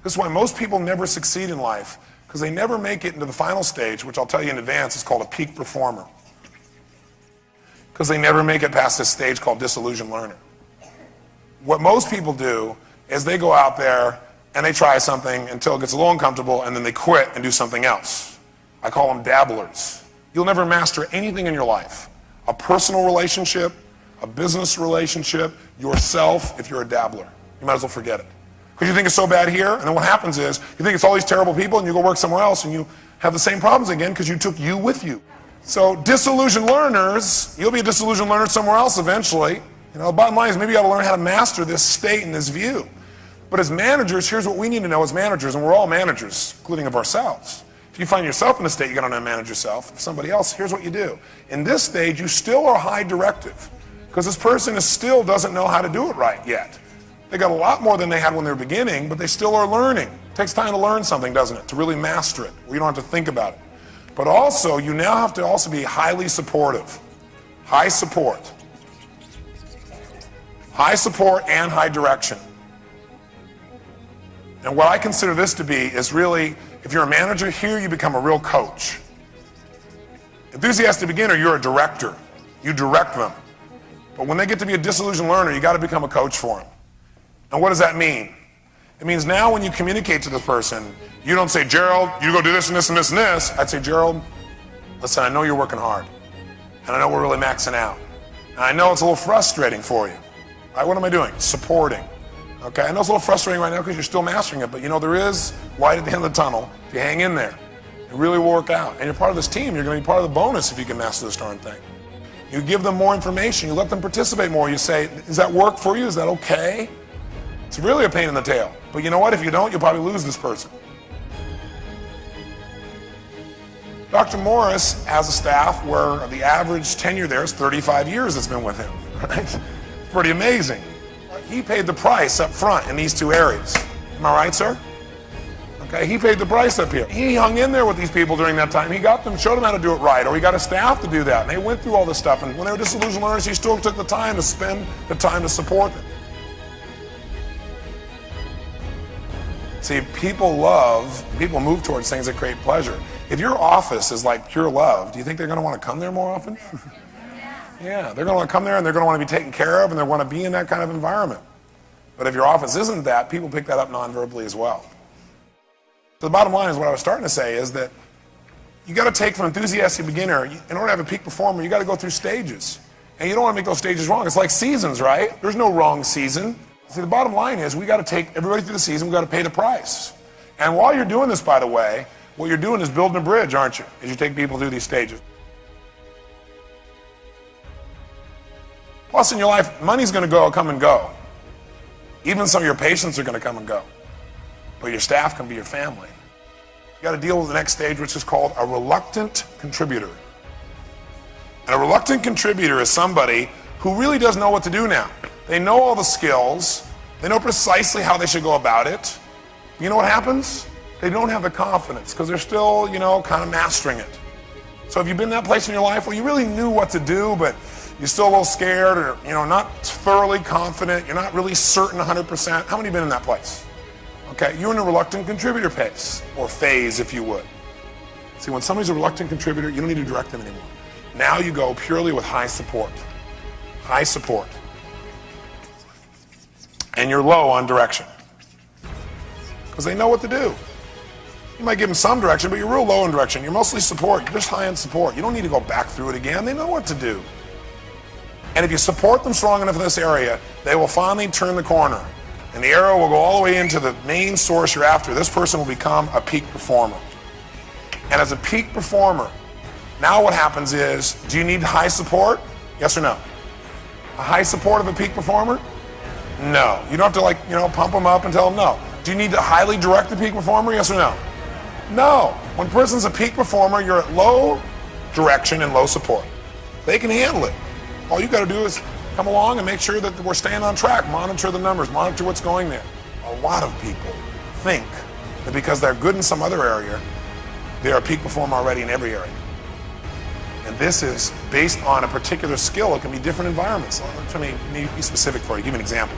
This is why most people never succeed in life, because they never make it into the final stage, which I'll tell you in advance is called a peak performer. Because they never make it past this stage called disillusioned learner. What most people do is they go out there and they try something until it gets a little uncomfortable, and then they quit and do something else. I call them dabblers. You'll never master anything in your life. A personal relationship, a business relationship, yourself, if you're a dabbler. You might as well forget it. Because you think it's so bad here, and then what happens is, you think it's all these terrible people, and you go work somewhere else, and you have the same problems again because you took you with you. So disillusioned learners, you'll be a disillusioned learner somewhere else eventually. You know, the bottom line is maybe you got to learn how to master this state and this view. But as managers, here's what we need to know as managers, and we're all managers, including of ourselves. If you find yourself in a state you got to know how to manage yourself, if somebody else, here's what you do. In this stage, you still are high directive, because this person still doesn't know how to do it right yet. They got a lot more than they had when they were beginning, but they still are learning. It takes time to learn something, doesn't it? To really master it, where you don't have to think about it. But also, you now have to also be highly supportive. High support. High support and high direction. And what I consider this to be is really, if you're a manager here, you become a real coach. Enthusiastic beginner, you're a director. You direct them. But when they get to be a disillusioned learner, you got to become a coach for them. And what does that mean? It means now when you communicate to the person, you don't say, Gerald, you go do this and this and this and this. I'd say, Gerald, listen, I know you're working hard. And I know we're really maxing out. And I know it's a little frustrating for you. Right? What am I doing? Supporting. Okay, I know it's a little frustrating right now because you're still mastering it, but you know there is light at the end of the tunnel. If you hang in there, it really will work out. And you're part of this team. You're going to be part of the bonus if you can master this darn thing. You give them more information. You let them participate more. You say, does that work for you? Is that okay? It's really a pain in the tail. But you know what? If you don't, you'll probably lose this person. Dr. Morris has a staff where the average tenure there is 35 years it's been with him. Right? It's pretty amazing. He paid the price up front in these two areas. Am I right, sir? Okay, he paid the price up here. He hung in there with these people during that time. He got them, showed them how to do it right, or he got a staff to do that. And they went through all this stuff. And when they were disillusioned learners, he still took the time to spend the time to support them. See, people move towards things that create pleasure. If your office is like pure love, do you think they're going to want to come there more often? Yeah, they're going to want to come there and they're going to want to be taken care of and they want to be in that kind of environment. But if your office isn't that, people pick that up non-verbally as well. So the bottom line is what I was starting to say is that you got to take from enthusiastic beginner, in order to have a peak performer, you got to go through stages. And you don't want to make those stages wrong. It's like seasons, right? There's no wrong season. See, the bottom line is we got to take everybody through the season, we got to pay the price. And while you're doing this, by the way, what you're doing is building a bridge, aren't you? As you take people through these stages. Plus in your life, money's going to come and go. Even some of your patients are going to come and go. But your staff can be your family. You got to deal with the next stage, which is called a reluctant contributor. And a reluctant contributor is somebody who really doesn't know what to do now. They know all the skills, They know precisely how they should go about it. You know what happens? They don't have the confidence because they're still, kind of mastering it. So have you been in that place in your life where you really knew what to do, but you're still a little scared or, not thoroughly confident, you're not really certain 100%? How many have been in that place? Okay, you're in a reluctant contributor pace, or phase, if you would. See, when somebody's a reluctant contributor, you don't need to direct them anymore. Now you go purely with high support. High support. And you're low on direction. Because they know what to do. You might give them some direction, but you're real low on direction. You're mostly support. You're just high on support. You don't need to go back through it again. They know what to do. And if you support them strong enough in this area, they will finally turn the corner. And the arrow will go all the way into the main source you're after. This person will become a peak performer. And as a peak performer, now what happens is, do you need high support? Yes or no? A high support of a peak performer? No. You don't have to pump them up and tell them no. Do you need to highly direct the peak performer? Yes or no? No. When a person's a peak performer, you're at low direction and low support. They can handle it. All you got to do is come along and make sure that we're staying on track, monitor the numbers, monitor what's going there. A lot of people think that because they're good in some other area, they're a peak performer already in every area. And this is based on a particular skill. It can be different environments. Let me be specific for you. Give you an example.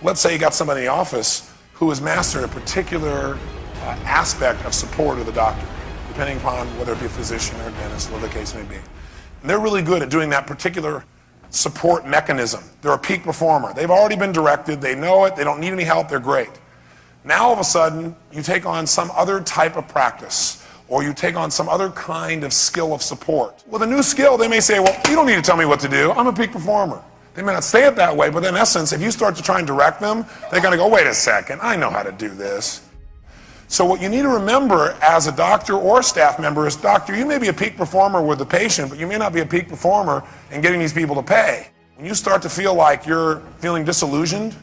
Let's say you got somebody in the office who has mastered a particular aspect of support of the doctor, depending upon whether it be a physician or a dentist, whatever the case may be. And they're really good at doing that particular support mechanism. They're a peak performer. They've already been directed. They know it. They don't need any help. They're great. Now all of a sudden, you take on some other type of practice, or you take on some other kind of skill of support. With a new skill, they may say, well, you don't need to tell me what to do. I'm a peak performer. They may not say it that way, but in essence, if you start to try and direct them, they're going to go, wait a second, I know how to do this. So what you need to remember as a doctor or staff member is, doctor, you may be a peak performer with the patient, but you may not be a peak performer in getting these people to pay. When you start to feel like you're feeling disillusioned,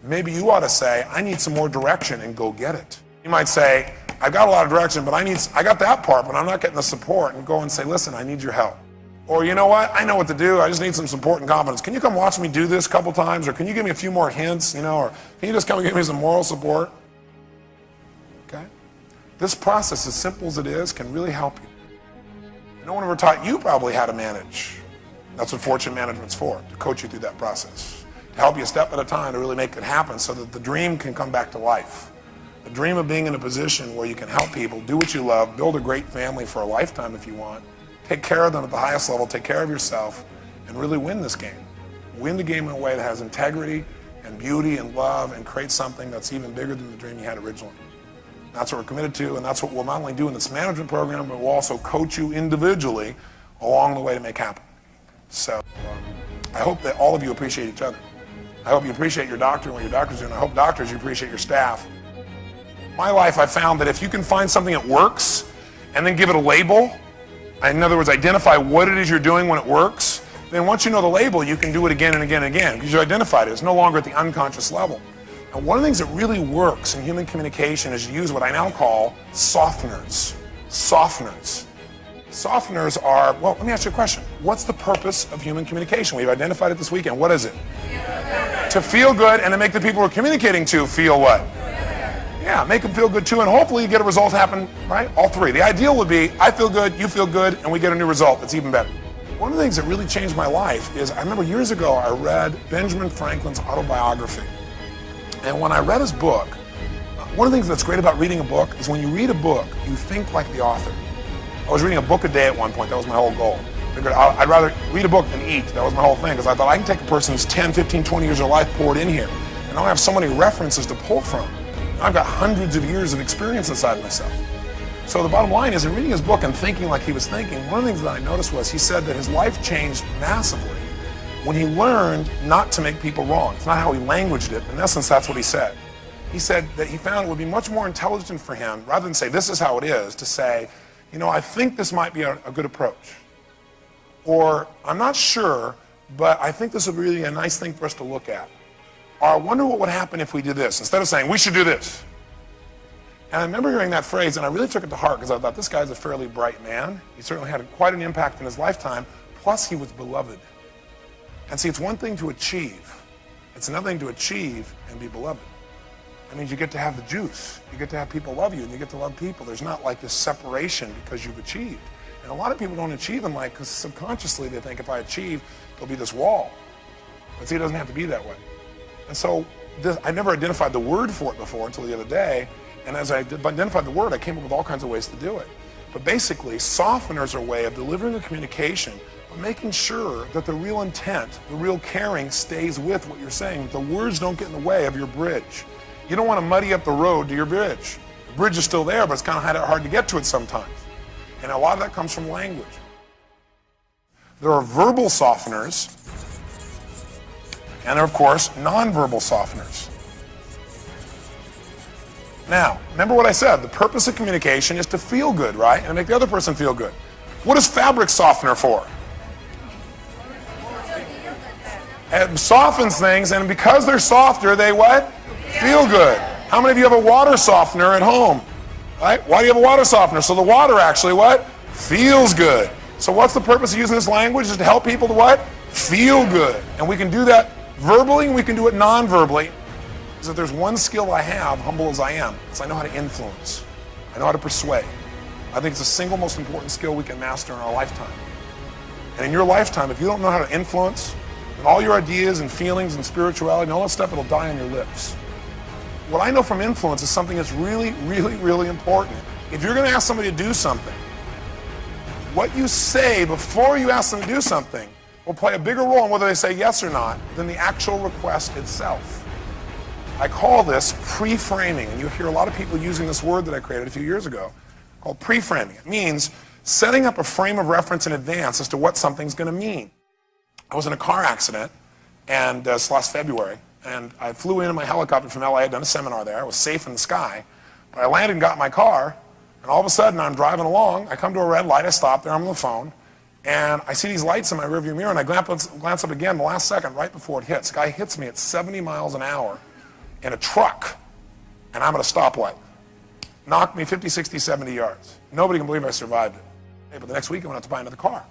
maybe you ought to say, I need some more direction, and go get it. You might say, I've got a lot of direction, but I got that part, but I'm not getting the support, and go and say, listen, I need your help. Or you know what, I know what to do, I just need some support and confidence. Can you come watch me do this a couple times, or can you give me a few more hints, or can you just come and give me some moral support? Okay? This process, as simple as it is, can really help you. No one ever taught you probably how to manage. That's what fortune management's for, to coach you through that process. To help you a step at a time to really make it happen so that the dream can come back to life. The dream of being in a position where you can help people, do what you love, build a great family for a lifetime if you want, take care of them at the highest level, take care of yourself, and really win this game. Win the game in a way that has integrity and beauty and love, and create something that's even bigger than the dream you had originally. That's what we're committed to, and that's what we'll not only do in this management program, but we'll also coach you individually along the way to make happen. So I hope that all of you appreciate each other. I hope you appreciate your doctor and what your doctor's doing. I hope doctors, you appreciate your staff. In my life, I found that if you can find something that works and then give it a label, in other words, identify what it is you're doing when it works, then once you know the label, you can do it again and again and again because you identified it. It's no longer at the unconscious level. And one of the things that really works in human communication is to use what I now call softeners. Softeners. Softeners are, well, let me ask you a question. What's the purpose of human communication? We've identified it this weekend. What is it? To feel good and to make the people we're communicating to feel what? Yeah, make them feel good too, and hopefully you get a result happen, right? All three. The ideal would be, I feel good, you feel good, and we get a new result that's even better. One of the things that really changed my life is, I remember years ago I read Benjamin Franklin's autobiography. And when I read his book, one of the things that's great about reading a book is when you read a book, you think like the author. I was reading a book a day at one point. That was my whole goal. I figured I'd rather read a book than eat. That was my whole thing, because I thought I can take a person's 10, 15, 20 years of life, pour it in here, and I'll have so many references to pull from. I've got hundreds of years of experience inside myself. So the bottom line is, in reading his book and thinking like he was thinking, one of the things that I noticed was he said that his life changed massively when he learned not to make people wrong. It's not how he languaged it. In essence, that's what he said. He said that he found it would be much more intelligent for him, rather than say, this is how it is, to say, I think this might be a good approach. Or, I'm not sure, but I think this would be really a nice thing for us to look at. Or, I wonder what would happen if we did this, instead of saying, we should do this. And I remember hearing that phrase, and I really took it to heart, because I thought, this guy's a fairly bright man. He certainly had quite an impact in his lifetime, plus he was beloved. And see, it's one thing to achieve. It's another thing to achieve and be beloved. That means you get to have the juice. You get to have people love you, and you get to love people. There's not like this separation because you've achieved. And a lot of people don't achieve in life because subconsciously they think if I achieve, there'll be this wall. But see, it doesn't have to be that way. And so I never identified the word for it before until the other day. And as I identified the word, I came up with all kinds of ways to do it. But basically, softeners are a way of delivering a communication, but making sure that the real intent, the real caring stays with what you're saying. The words don't get in the way of your bridge. You don't want to muddy up the road to your bridge. The bridge is still there, but it's kind of hard to get to it sometimes. And a lot of that comes from language. There are verbal softeners, and there are, of course, nonverbal softeners. Now, remember what I said. The purpose of communication is to feel good, right? And make the other person feel good. What is fabric softener for? It softens things, and because they're softer, they what? Feel good. How many of you have a water softener at home? Right? Why do you have a water softener? So the water actually what? Feels good. So what's the purpose of using this language? Is to help people to what? Feel good. And we can do that verbally, and we can do it non-verbally. Is that there's one skill I have, humble as I am, is I know how to influence. I know how to persuade. I think it's the single most important skill we can master in our lifetime. And in your lifetime, if you don't know how to influence, and all your ideas and feelings and spirituality and all that stuff, it'll die on your lips. What I know from influence is something that's really, really, really important. If you're going to ask somebody to do something, what you say before you ask them to do something will play a bigger role in whether they say yes or not than the actual request itself. I call this pre-framing, and you hear a lot of people using this word that I created a few years ago called pre-framing. It means setting up a frame of reference in advance as to what something's going to mean. I was in a car accident and this last February, and I flew in my helicopter from LA. I'd done a seminar there. I was safe in the sky. But I landed and got in my car, and all of a sudden I'm driving along. I come to a red light. I stop there. I'm on the phone, and I see these lights in my rearview mirror, and I glance up again the last second right before it hits. The guy hits me at 70 miles an hour in a truck, and I'm at a stoplight. Knocked me 50, 60, 70 yards. Nobody can believe I survived it. Hey, but the next week I went out to buy another car.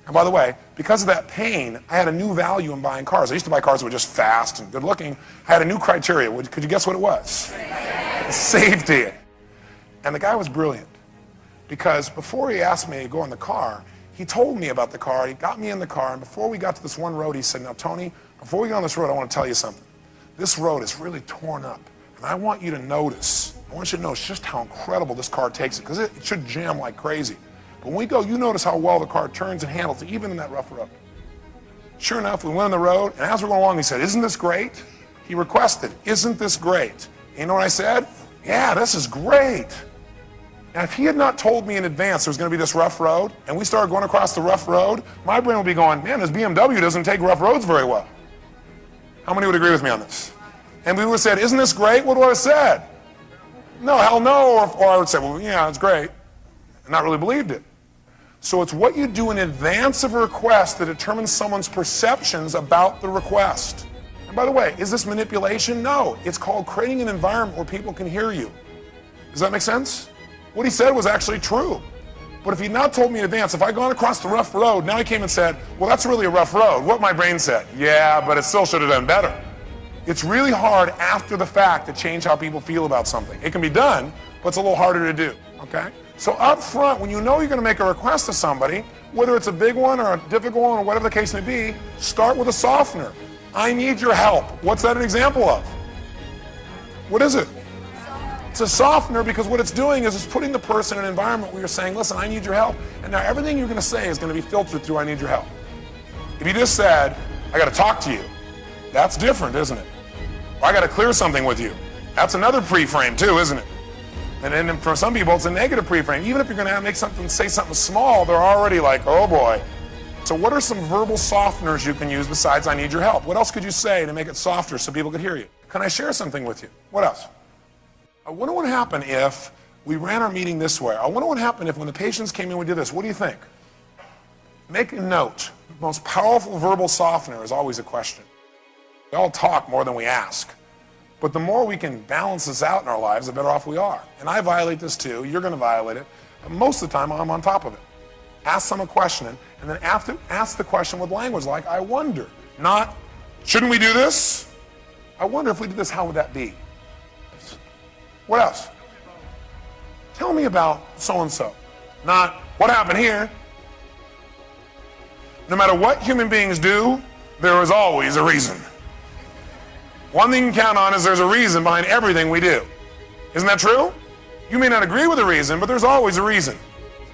And by the way, because of that pain, I had a new value in buying cars. I used to buy cars that were just fast and good looking. I had a new criteria. Could you guess what it was? Safety. And the guy was brilliant, because before he asked me to go in the car, he told me about the car. He got me in the car, and before we got to this one road, he said, now Tony, before we get on this road, I want to tell you something. This road is really torn up, and I want you to notice, I want you to notice just how incredible this car takes it, because it should jam like crazy. But when we go, you notice how well the car turns and handles it, even in that rough road. Sure enough, we went on the road, and as we're going along, he said, isn't this great? He requested, isn't this great? And you know what I said? Yeah, this is great. Now, if he had not told me in advance there was going to be this rough road, and we started going across the rough road, my brain would be going, man, this BMW doesn't take rough roads very well. How many would agree with me on this? And we would have said, isn't this great? What would I have said? No, hell no. Or I would say, well, yeah, it's great. And not really believed it. So it's what you do in advance of a request that determines someone's perceptions about the request. And by the way, is this manipulation? No. It's called creating an environment where people can hear you. Does that make sense? What he said was actually true. But if he'd not told me in advance, if I'd gone across the rough road, now he came and said, well, that's really a rough road. What my brain said, yeah, but it still should have done better. It's really hard after the fact to change how people feel about something. It can be done, but it's a little harder to do, okay? So up front, when you know you're going to make a request to somebody, whether it's a big one or a difficult one or whatever the case may be, start with a softener. I need your help. What's that an example of? What is it? It's a softener, because what it's doing is it's putting the person in an environment where you're saying, listen, I need your help. And now everything you're going to say is going to be filtered through I need your help. If you just said, I got to talk to you, that's different, isn't it? Or I got to clear something with you. That's another pre-frame too, isn't it? And then for some people, it's a negative pre-frame. Even if you're going to make something, say something small, they're already like, oh boy. So what are some verbal softeners you can use besides I need your help? What else could you say to make it softer so people could hear you? Can I share something with you? What else? I wonder what would happen if we ran our meeting this way. I wonder what would happen if when the patients came in we did this. What do you think? Make a note. The most powerful verbal softener is always a question. We all talk more than we ask. But the more we can balance this out in our lives, the better off we are. And I violate this too. You're going to violate it. But most of the time, I'm on top of it. Ask them a question, and then ask the question with language like, I wonder. Not, shouldn't we do this? I wonder if we did this, how would that be? What else? Tell me about so-and-so. Not, what happened here? No matter what human beings do, there is always a reason. One thing you can count on is there's a reason behind everything we do. Isn't that true? You may not agree with the reason, but there's always a reason.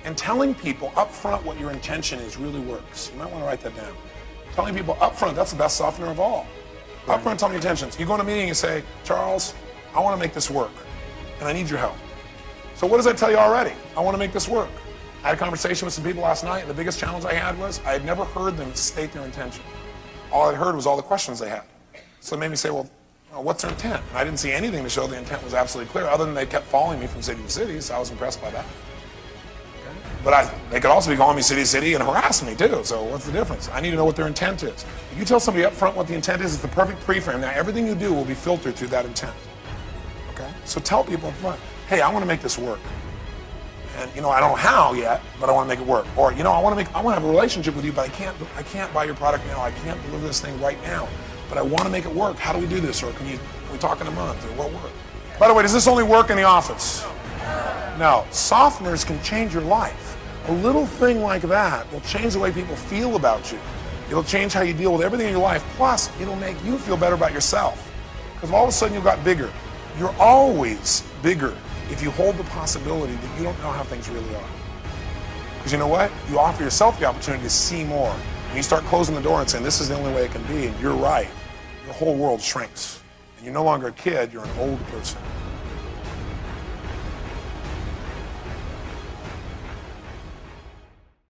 And telling people up front what your intention is really works. You might want to write that down. Telling people up front, that's the best softener of all. Up front, tell me your intentions. You go in a meeting and you say, Charles, I want to make this work, and I need your help. So what does that tell you already? I want to make this work. I had a conversation with some people last night, and the biggest challenge I had was I had never heard them state their intention. All I'd heard was all the questions they had. So it made me say, well, what's their intent? And I didn't see anything to show the intent was absolutely clear, other than they kept following me from city to city, so I was impressed by that. But they could also be calling me city to city and harassing me too, so what's the difference? I need to know what their intent is. If you tell somebody up front what the intent is, it's the perfect pre-frame. Now everything you do will be filtered through that intent. Okay? So tell people up front, hey, I want to make this work. And I don't know how yet, but I want to make it work. Or I want to have a relationship with you, but I can't buy your product now. I can't deliver this thing right now. But I want to make it work. How do we do this? Or can we talk in a month? Or what work? By the way, does this only work in the office? No. Softeners can change your life. A little thing like that will change the way people feel about you. It'll change how you deal with everything in your life. Plus, it'll make you feel better about yourself. Because all of a sudden you got bigger. You're always bigger if you hold the possibility that you don't know how things really are. Because you know what? You offer yourself the opportunity to see more. And you start closing the door and saying, this is the only way it can be, and you're right. Your whole world shrinks. And you're no longer a kid, you're an old person.